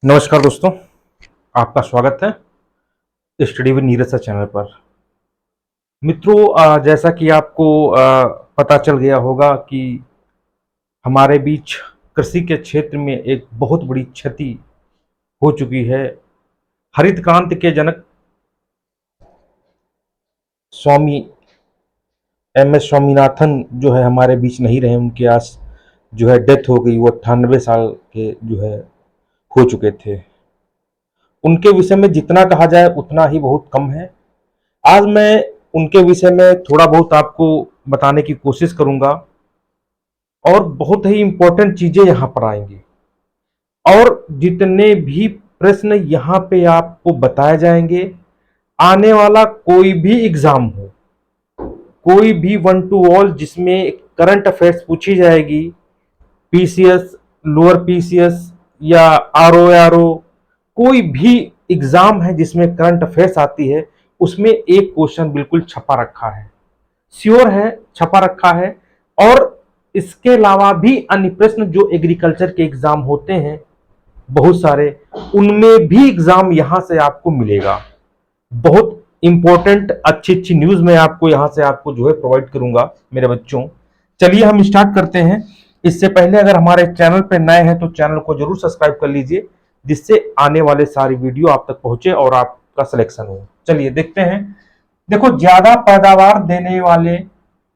नमस्कार दोस्तों, आपका स्वागत है study with Neeraj sir channel पर। मित्रों, जैसा कि आपको पता चल गया होगा कि हमारे बीच कृषि के क्षेत्र में एक बहुत बड़ी क्षति हो चुकी है। हरित क्रांति के जनक स्वामी MS स्वामीनाथन जो है हमारे बीच नहीं रहे। उनके आज जो है डेथ हो गई। वो 98 साल के जो है हो चुके थे। उनके विषय में जितना कहा जाए उतना ही बहुत कम है। आज मैं उनके विषय में थोड़ा बहुत आपको बताने की कोशिश करूंगा और बहुत ही इंपॉर्टेंट चीजें यहां पर आएंगी। और जितने भी प्रश्न यहां पे आपको बताए जाएंगे, आने वाला कोई भी एग्जाम हो, कोई भी 1 to all जिसमें करंट अफेयर्स पूछी जाएगी, PCS, लोअर PCS या RO, कोई भी एग्जाम है जिसमें करंट अफेयर्स आती है, उसमें एक क्वेश्चन बिल्कुल छपा रखा है, श्योर है छपा रखा है। और इसके अलावा भी अन्य प्रश्न जो एग्रीकल्चर के एग्जाम होते हैं बहुत सारे, उनमें भी एग्जाम यहां से आपको मिलेगा। बहुत इंपॉर्टेंट अच्छी अच्छी न्यूज मैं आपको यहां से आपको जो है प्रोवाइड करूंगा मेरे बच्चों। चलिए हम स्टार्ट करते हैं। इससे पहले अगर हमारे चैनल पर नए हैं तो चैनल को जरूर सब्सक्राइब कर लीजिए, जिससे आने वाले सारी वीडियो आप तक पहुंचे और आपका सिलेक्शन हो। चलिए देखते हैं। देखो, ज्यादा पैदावार देने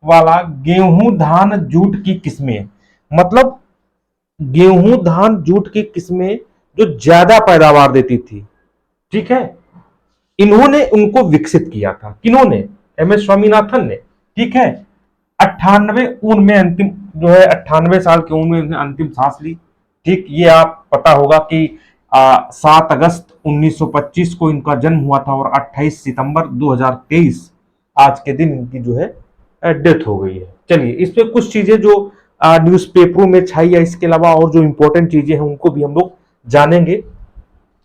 वाला गेहूं धान जूट की किस्में, मतलब गेहूं धान जूट की किस्में जो ज्यादा पैदावार देती थी, ठीक है, इन्होंने उनको विकसित किया था। किन्होंने? MS स्वामीनाथन ने, ठीक है। 98 उम्र में अंतिम जो है 98 साल की उम्र में अंतिम सांस ली। ठीक, ये आप पता होगा कि 7 अगस्त 1925 को इनका जन्म हुआ था और 28 सितंबर 2023 आज के दिन इनकी जो है डेथ हो गई है। चलिए, इस पे कुछ चीजें जो न्यूज़पेपरों में छाई है, इसके अलावा और जो इंपॉर्टेंट चीजें हैं उनको भी हम लोग जानेंगे।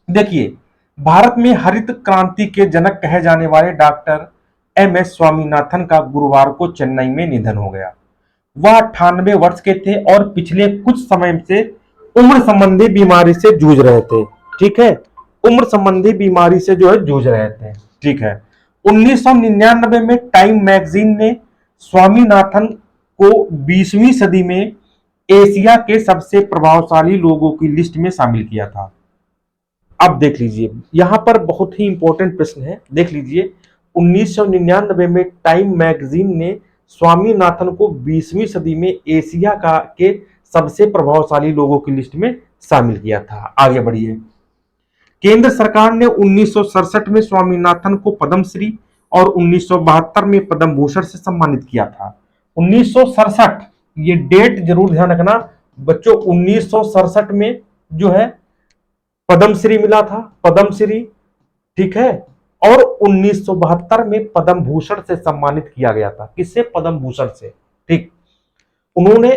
देखिए, भारत में हरित क्रांति के जनक कहे जाने वाले डॉक्टर MS स्वामीनाथन का गुरुवार को चेन्नई में निधन हो गया। वह 98 वर्ष के थे और पिछले कुछ समय से उम्र संबंधी बीमारी से जूझ रहे थे। ठीक है, उम्र संबंधी बीमारी से जो है जूझ रहे थे। ठीक है, 1999 में टाइम मैगजीन ने स्वामीनाथन को 20वीं सदी में एशिया के सबसे प्रभावशाली लोगों की लिस्ट में शामिल किया था। अब देख लीजिए, यहां पर बहुत ही इंपॉर्टेंट प्रश्न है, देख लीजिए। 1999 में टाइम मैगजीन ने स्वामीनाथन को 20वीं सदी में एशिया के सबसे प्रभावशाली लोगों की लिस्ट में शामिल किया था। आगे बढ़िए। केंद्र सरकार ने 1967 में स्वामीनाथन को पद्मश्री और 1972 में पद्म भूषण से सम्मानित किया था। 1967, ये डेट जरूर ध्यान रखना बच्चों। 1967 में जो है पद्मश्री मिला था, पद्मश्री, ठीक है। और 1972 में पद्म भूषण से सम्मानित किया गया था। किससे? पद्म भूषण से। ठीक, उन्होंने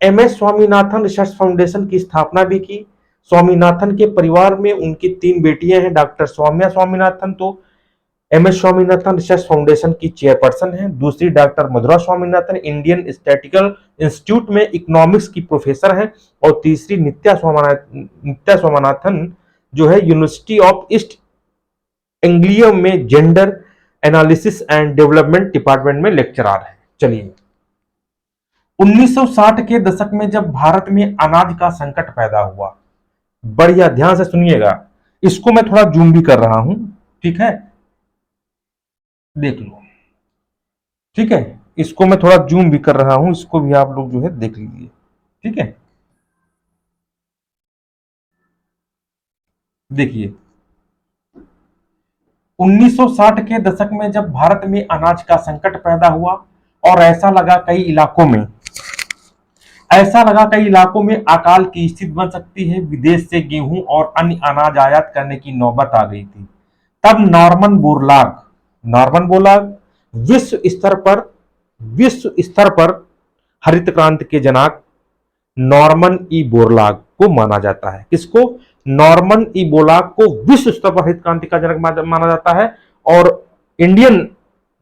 MS स्वामीनाथन रिसर्च फाउंडेशन की स्थापना भी की। स्वामीनाथन के परिवार में उनकी 3 बेटियां हैं। डॉक्टर सौम्या स्वामीनाथन तो MS स्वामीनाथन रिसर्च फाउंडेशन की चेयरपर्सन है। दूसरी डॉक्टर मधुरा स्वामीनाथन इंडियन स्टैटिस्टिकल इंस्टीट्यूट में इकोनॉमिक्स की प्रोफेसर है। और तीसरी नित्या स्वामीनाथन जो है यूनिवर्सिटी ऑफ ईस्ट एंग्लिया में gender analysis and development department में लेक्चरर है। चलिए, 1960 के दशक में जब भारत में अनाज का संकट पैदा हुआ, बढ़िया ध्यान से सुनिएगा, इसको मैं थोड़ा जूम भी कर रहा हूं, ठीक है, देख लो, ठीक है, इसको मैं थोड़ा जूम भी कर रहा हूं, इसको भी आप लोग जो है देख लीजिए, ठीक है। देखिए, 1960 के दशक में जब भारत में अनाज का संकट पैदा हुआ और ऐसा लगा कई इलाकों में अकाल की स्थिति बन सकती है, विदेश से गेहूं और अन्य अनाज आयात करने की नौबत आ गई थी। तब नॉर्मन बोरलाग विश्व स्तर पर हरित क्रांति के जनक नॉर्मन ई बोरलाग को माना जाता है। किसको? नॉर्मन ई बोरलाग को विश्व स्तर पर हरित क्रांति का जनक माना जाता है। और इंडियन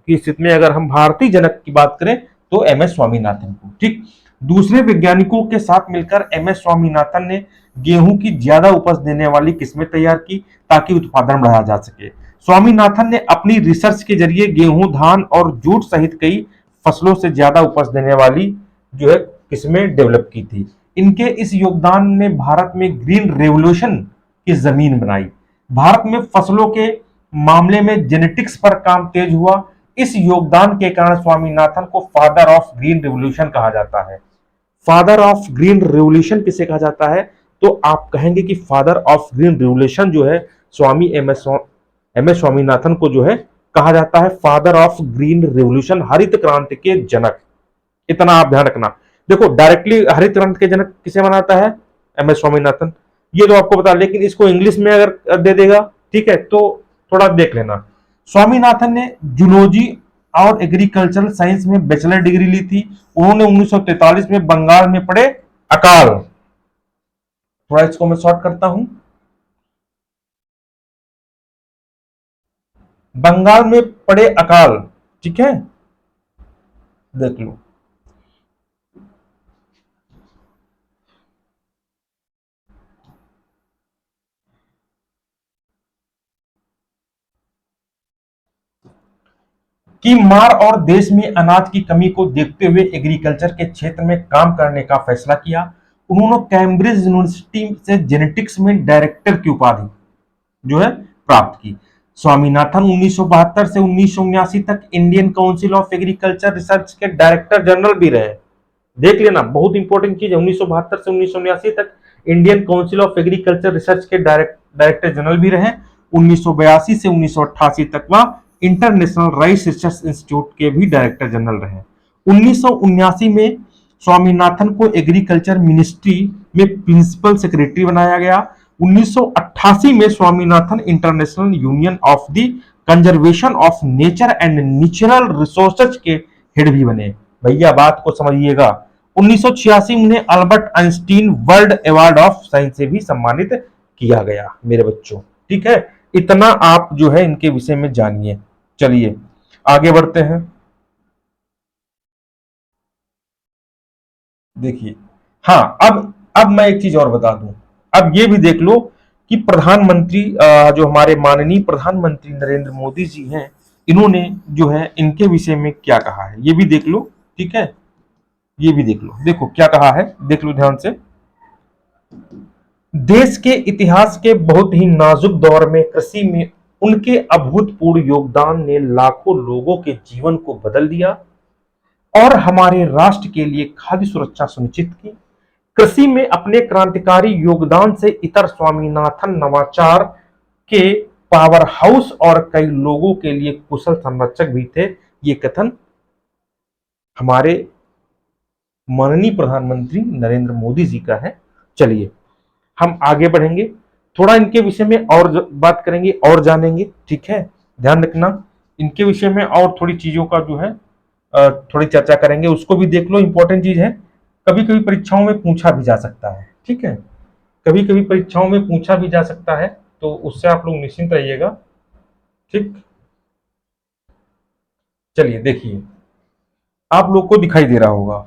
की स्थिति में अगर हम भारतीय जनक की बात करें तो MS स्वामीनाथन को। ठीक, दूसरे वैज्ञानिकों के साथ मिलकर एम एस स्वामीनाथन ने गेहूं की ज्यादा उपज देने वाली किस्में तैयार की ताकि उत्पादन बढ़ाया जा सके। स्वामीनाथन ने अपनी रिसर्च के जरिए गेहूं, धान और जूट सहित कई फसलों से ज्यादा उपज देने वाली जो है किस्में डेवलप की थी। इनके इस योगदान ने भारत में ग्रीन रेवोल्यूशन की जमीन बनाई। भारत में फसलों के मामले में जेनेटिक्स पर काम तेज हुआ। इस योगदान के कारण स्वामीनाथन को फादर ऑफ ग्रीन रेवोल्यूशन कहा जाता है। फादर ऑफ ग्रीन रेवोल्यूशन किसे कहा जाता है? तो आप कहेंगे कि फादर ऑफ ग्रीन रेवोल्यूशन जो है स्वामी एम एस स्वामीनाथन को जो है कहा जाता है फादर ऑफ ग्रीन रेवोल्यूशन, हरित क्रांति के जनक। इतना आप ध्यान रखना। देखो डायरेक्टली हरित क्रांति के जनक किसे मनाता है? M S Swaminathan. ये तो आपको बता, लेकिन इसको इंग्लिश में अगर दे देगा, ठीक है, तो थोड़ा देख लेना। स्वामीनाथन ने जूलॉजी और एग्रीकल्चरल साइंस में बैचलर डिग्री ली थी। उन्होंने 1943 में बंगाल में पड़े अकाल, थोड़ा इसको मैं शॉर्ट करता हूं, बंगाल में पड़े अकाल, ठीक है, देख लो। की मार और देश में अनाज की कमी को देखते हुए एग्रीकल्चर के क्षेत्र में काम करने का फैसला किया। उन्होंने कैम्ब्रिज यूनिवर्सिटी से जेनेटिक्स में डायरेक्टर की उपाधि जो है प्राप्त की। स्वामीनाथन 1972 से 1979 तक Indian council of agriculture research के डायरेक्टर जनरल भी रहे। देख लेना, बहुत इंपॉर्टेंट चीज है। 1972 से 1979 तक Indian council of agriculture research के डायरेक्टर जनरल भी रहे। 1982 से 1988 तक वह इंटरनेशनल राइस रिसर्च इंस्टीट्यूट के भी डायरेक्टर जनरल रहे। 1979 में स्वामीनाथन को एग्रीकल्चर मिनिस्ट्री में प्रिंसिपल सेक्रेटरी बनाया गया। 1988 में Swaminathan international union of the conservation of nature and natural resources के हेड भी बने। भैया बात को समझिएगा। 1986 में उन्हें Albert Einstein world award of science से भी सम्मानित किया गया मेरे बच्चों, ठीक है। इतना आप जो है इनके विषय में जानिए। चलिए आगे बढ़ते हैं। देखिए, हाँ, अब मैं एक चीज और बता दूं। अब ये भी देख लो कि प्रधानमंत्री जो हमारे माननीय प्रधानमंत्री नरेंद्र मोदी जी हैं, इन्होंने जो है इनके विषय में क्या कहा है ये भी देख लो, ठीक है। ये भी देख लो, देखो क्या कहा है, देख लो ध्यान से। देश के इतिहास के बहुत ही नाजुक दौर में कृषि में उनके अभूतपूर्व योगदान ने लाखों लोगों के जीवन को बदल दिया और हमारे राष्ट्र के लिए खाद्य सुरक्षा सुनिश्चित की। कृषि में अपने क्रांतिकारी योगदान से इतर स्वामीनाथन नवाचार के पावर हाउस और कई लोगों के लिए कुशल संरक्षक भी थे। ये कथन हमारे माननीय प्रधानमंत्री नरेंद्र मोदी जी का है। चलिए हम आगे बढ़ेंगे, थोड़ा इनके विषय में और बात करेंगे और जानेंगे, ठीक है। ध्यान रखना, इनके विषय में और थोड़ी चीजों का जो है थोड़ी चर्चा करेंगे, उसको भी देख लो, इंपॉर्टेंट चीज है। कभी कभी परीक्षाओं में पूछा भी जा सकता है, ठीक है, कभी कभी परीक्षाओं में पूछा भी जा सकता है, तो उससे आप लोग निश्चिंत रहिएगा, ठीक। चलिए देखिए, आप लोग को दिखाई दे रहा होगा,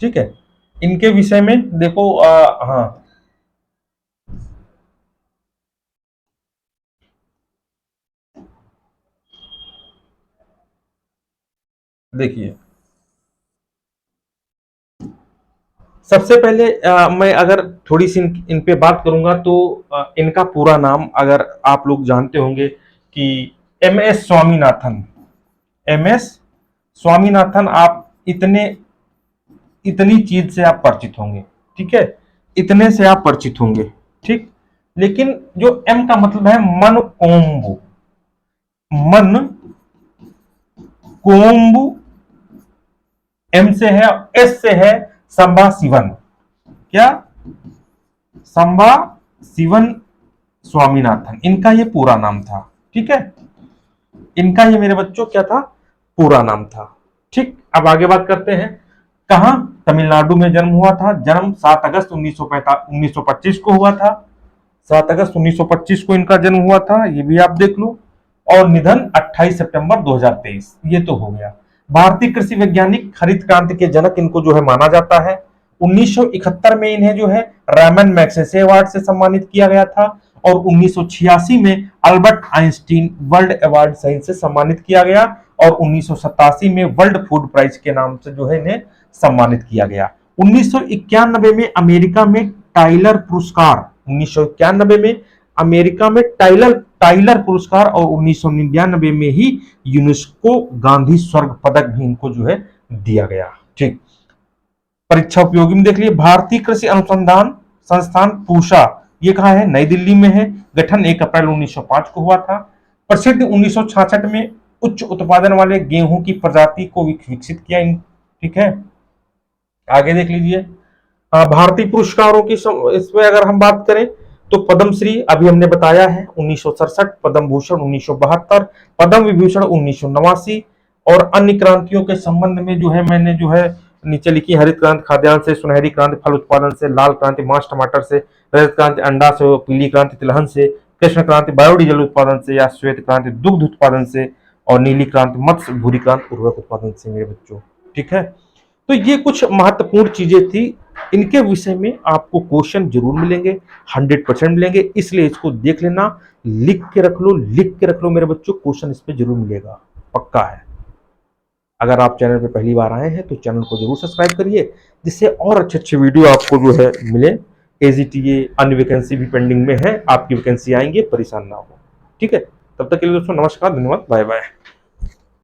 ठीक है। इनके विषय में देखो, हाँ, देखिए सबसे पहले मैं अगर थोड़ी सी इन पे बात करूंगा तो इनका पूरा नाम अगर आप लोग जानते होंगे कि M S Swaminathan. M S Swaminathan, आप इतने इतनी चीज से आप परिचित होंगे, ठीक है, इतने से आप परिचित होंगे, ठीक। लेकिन जो एम का मतलब है मन कोम्बु, मन कोम्बु, एम से है, एस से है संभा शिवन। क्या? संभा शिवन स्वामीनाथन, इनका ये पूरा नाम था, ठीक है। इनका ये मेरे बच्चों क्या था? पूरा नाम था, ठीक। अब आगे बात करते हैं। कहां? तमिलनाडु में जन्म हुआ था। जन्म 7 अगस्त 1925 को हुआ था। 7 अगस्त 1925 को इनका जन्म हुआ था, ये भी आप देख लो। और निधन 28 सितंबर 2023, ये तो हो गया। भारतीय कृषि वैज्ञानिक, हरित क्रांति के जनक इनको जो है माना जाता है। 1971 में इन्हें जो है रामन मैग्सेसे अवार्ड से सम्मानित किया गया था और 1986 में Albert Einstein world award science से सम्मानित किया गया और 1987 में वर्ल्ड फूड प्राइज के नाम से जो है इन्हें सम्मानित किया गया। 1991 में अमेरिका में टाइलर पुरस्कार, 1991 में अमेरिका में टाइलर पुरस्कार और 1999 में ही यूनेस्को गांधी स्वर्ग पदक भी इनको जो है दिया गया। ठीक, परीक्षा उपयोगी में देख लिए, भारतीय कृषि अनुसंधान संस्थान पूषा, ये कहाँ है? नई दिल्ली में है। गठन 1 अप्रैल 1905 को हुआ था। प्रसिद्ध 1966 में उच्च उत्पादन वाले गेहूं की प्रजाति को विकसित किया। ठीक है, आगे देख लीजिए। भारतीय पुरस्कारों की इसमें अगर हम बात करें तो पद्म श्री अभी हमने बताया है 1967, पद्म भूषण 1972, पद्म विभूषण 1989 और अन्य क्रांतियों के संबंध में जो है मैंने जो है नीचे लिखी, हरित क्रांति खाद्यान्न से, सुनहरी क्रांति फल उत्पादन से, लाल क्रांति मांस टमाटर से, रजत क्रांति अंडा से, पीली क्रांति तिलहन से, कृष्ण क्रांति बायोडीजल उत्पादन से या श्वेत क्रांति दुग्ध उत्पादन से और नीली क्रांति मत्स्य, भूरी क्रांति उर्वरक उत्पादन से मेरे बच्चों। ठीक है, तो ये कुछ महत्वपूर्ण चीजें थी, इनके विषय में आपको क्वेश्चन जरूर मिलेंगे, 100% मिलेंगे, इसलिए इसको देख लेना, लिख के रख लो मेरे बच्चों, क्वेश्चन इस पे जरूर मिलेगा, पक्का है। अगर आप चैनल पे पहली बार आए हैं तो चैनल को जरूर सब्सक्राइब करिए, जिससे और अच्छे वीडियो आपको जो है मिले। एजीटीए अन्य वैकेंसी भी पेंडिंग में है, आपकी वैकेंसी आएंगे, परेशान ना हो। ठीक है, तब तक के लिए दोस्तों नमस्कार, धन्यवाद, बाय बाय।